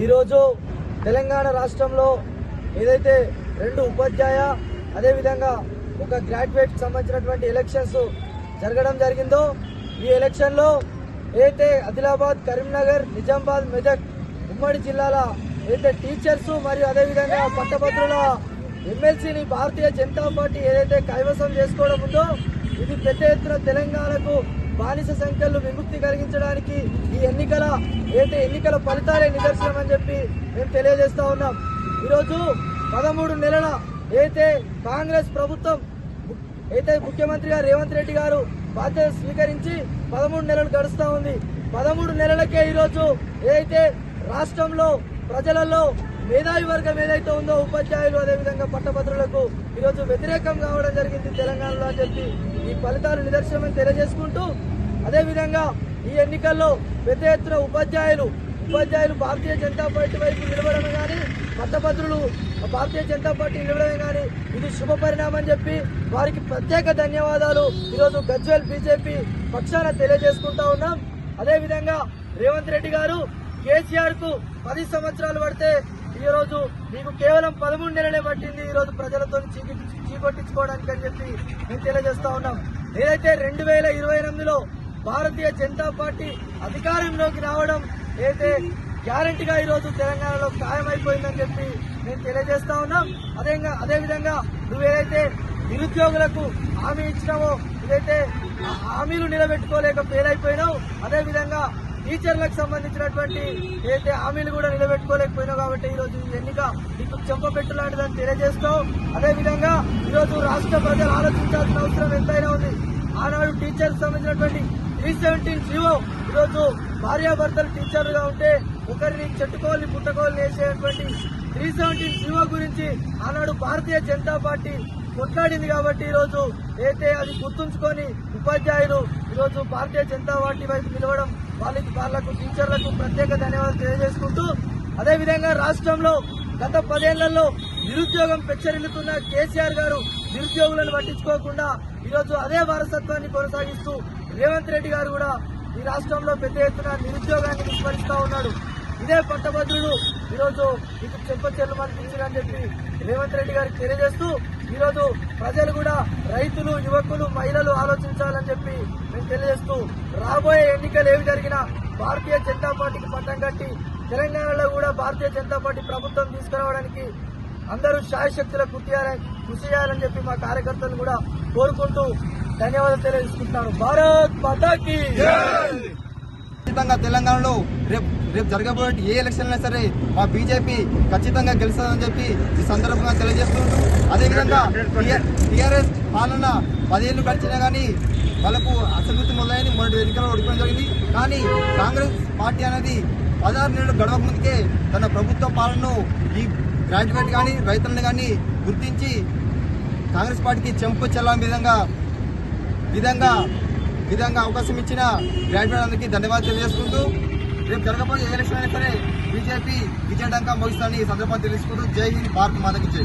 ఈరోజు తెలంగాణ రాష్ట్రంలో ఏదైతే 2 ఉపాధ్యాయ అదేవిధంగా ఒక గ్రాడ్యుయేట్ సంబంధించినటువంటి ఎలక్షన్స్ జరగడం జరిగిందో ఈ ఎలక్షన్లో ఏదైతే ఆదిలాబాద్, కరీంనగర్, నిజామాబాద్, మెదక్ ఉమ్మడి జిల్లాల ఏదైతే టీచర్స్ మరియు అదేవిధంగా పట్టభద్రుల ఎమ్మెల్సీని భారతీయ జనతా పార్టీ ఏదైతే కైవసం చేసుకోవడం ఉందో ఇది పెద్ద ఎత్తున తెలంగాణకు బానిస సంఖ్యలు విముక్తి కలిగించడానికి ఈ ఎన్నికల ఫలితాలే నిదర్శనం అని చెప్పి మేము తెలియజేస్తా ఉన్నాం. ఈరోజు 13 నెలల అయితే కాంగ్రెస్ ప్రభుత్వం ముఖ్యమంత్రిగా రేవంత్ రెడ్డి గారు బాధ్యత స్వీకరించి 13 నెలలు గడుస్తా ఉంది. 13 నెలలకే ఈరోజు ఏదైతే రాష్ట్రంలో ప్రజలలో మేధావి వర్గం ఏదైతే ఉందో ఉపాధ్యాయులు అదేవిధంగా పట్టభద్రులకు ఈరోజు వ్యతిరేకం కావడం జరిగింది తెలంగాణలో అని చెప్పి ఈ ఫలితాలు నిదర్శనమని తెలియజేసుకుంటూ అదేవిధంగా ఈ ఎన్నికల్లో పెద్ద ఎత్తున ఉపాధ్యాయులు భారతీయ జనతా పార్టీ వైపు నిలబడమే కానీ పట్టభద్రులు భారతీయ జనతా పార్టీ నిలబడమే కానీ ఇది శుభ పరిణామం అని చెప్పి వారికి ప్రత్యేక ధన్యవాదాలు ఈరోజు గజ్వేల్ బీజేపీ పక్షాన తెలియజేసుకుంటా ఉన్నాం. అదేవిధంగా రేవంత్ రెడ్డి గారు కేసీఆర్ కు 10 సంవత్సరాలు పడితే ఈ రోజు మీకు కేవలం 13 నెలలే పట్టింది ఈ రోజు ప్రజలతో చీకొట్టించుకోవడానికి అని చెప్పి మేము తెలియజేస్తా ఉన్నాం. ఏదైతే 2028లో భారతీయ జనతా పార్టీ అధికారంలోకి రావడం అయితే గ్యారంటీగా ఈ రోజు తెలంగాణలో ఖాయమైపోయిందని చెప్పి మేము తెలియజేస్తా ఉన్నాం. అదేవిధంగా నువ్వేదైతే నిరుద్యోగులకు హామీ ఇచ్చినావో ఇదైతే హామీలు నిలబెట్టుకోలేక ఫెయిల్ అయిపోయినావు. అదేవిధంగా టీచర్లకు సంబంధించినటువంటి ఏదైతే హామీలు కూడా నిలబెట్టుకోలేకపోయినావు కాబట్టి ఈ రోజు ఎన్నిక నీకు చెంపపెట్టు లాంటిదని తెలియజేస్తావు. అదేవిధంగా ఈరోజు రాష్ట్ర ప్రజలు ఆలోచించాల్సిన అవసరం ఎంతైనా ఉంది. ఆనాడు టీచర్లకు సంబంధించినటువంటి 317 జీవో ఈరోజు భార్యాభర్తలు టీచర్లుగా ఉంటే ఒకరిని చెట్టుకోల్ని పుట్టకోల్ని వేసేటువంటి 317 జీవో గురించి ఆనాడు భారతీయ జనతా పార్టీ కొట్లాడింది కాబట్టి ఈరోజు అయితే అది గుర్తుంచుకొని ఉపాధ్యాయులు ఈరోజు భారతీయ జనతా పార్టీ వైపు నిలవడం వాళ్లకు టీచర్లకు ప్రత్యేక ధన్యవాదాలు తెలియజేసుకుంటూ అదేవిధంగా రాష్ట్రంలో గత 10 ఏళ్లలో నిరుద్యోగం పెచ్చరిల్లుతున్న కేసీఆర్ గారు నిరుద్యోగులను పట్టించుకోకుండా ఈరోజు అదే వారసత్వాన్ని కొనసాగిస్తూ రేవంత్ రెడ్డి గారు కూడా ఈ రాష్ట్రంలో పెద్ద ఎత్తున నిరుద్యోగాన్ని విస్మరిస్తా ఉన్నాడు. ఇదే పట్టభద్రులు ఈరోజు మీకు చెంపచెల్లు మనిపించారని చెప్పి రేవంత్ రెడ్డి గారికి తెలియజేస్తూ ఈరోజు ప్రజలు కూడా రైతులు, యువకులు, మహిళలు ఆలోచించాలని చెప్పి మేము తెలియజేస్తూ రాబోయే ఎన్నికలు ఏవి జరిగినా భారతీయ జనతా పార్టీకి పట్టం కట్టి తెలంగాణలో కూడా భారతీయ జనతా పార్టీ ప్రభుత్వం తీసుకురావడానికి అందరూ శాయశక్తుల కృషి చేయాలని చెప్పి మా కార్యకర్తలు కూడా కోరుకుంటూ ధన్యవాదాలు తెలియజేసుకుంటున్నాను. భారత్ మాతాకి ఖచ్చితంగా తెలంగాణలో రేపు జరగబోయే ఏ ఎలక్షన్ అయినా సరే మా బీజేపీ ఖచ్చితంగా గెలుస్తుందని చెప్పి ఈ సందర్భంగా తెలియజేస్తుంటూ అదేవిధంగా టీఆర్ఎస్ పాలన 10 ఏళ్లు గడిచినా కానీ వాళ్ళకు అసంతృప్తి మొదలైంది. మొదటి ఎన్నికల్లో ఓడిపోవడం జరిగింది. కానీ కాంగ్రెస్ పార్టీ అనేది 16 నెలలు గడవక ముందుకే తన ప్రభుత్వ పాలనను ఈ గ్రాడ్యుయేట్ కానీ రైతులను కానీ గుర్తించి కాంగ్రెస్ పార్టీకి చెంపు చెల్లని విధంగా అవకాశం ఇచ్చిన గ్రాడ్యుయేట్ అందరికీ ధన్యవాదాలు తెలియజేసుకుంటూ రేపు జరగబోయే ఎలక్షన్ అయినా సరే బీజేపీ విజయడంగా మోగిస్తానని ఈ సందర్భంగా తెలుసుకుంటూ జై హింద్, భారత్ మాతకి జై.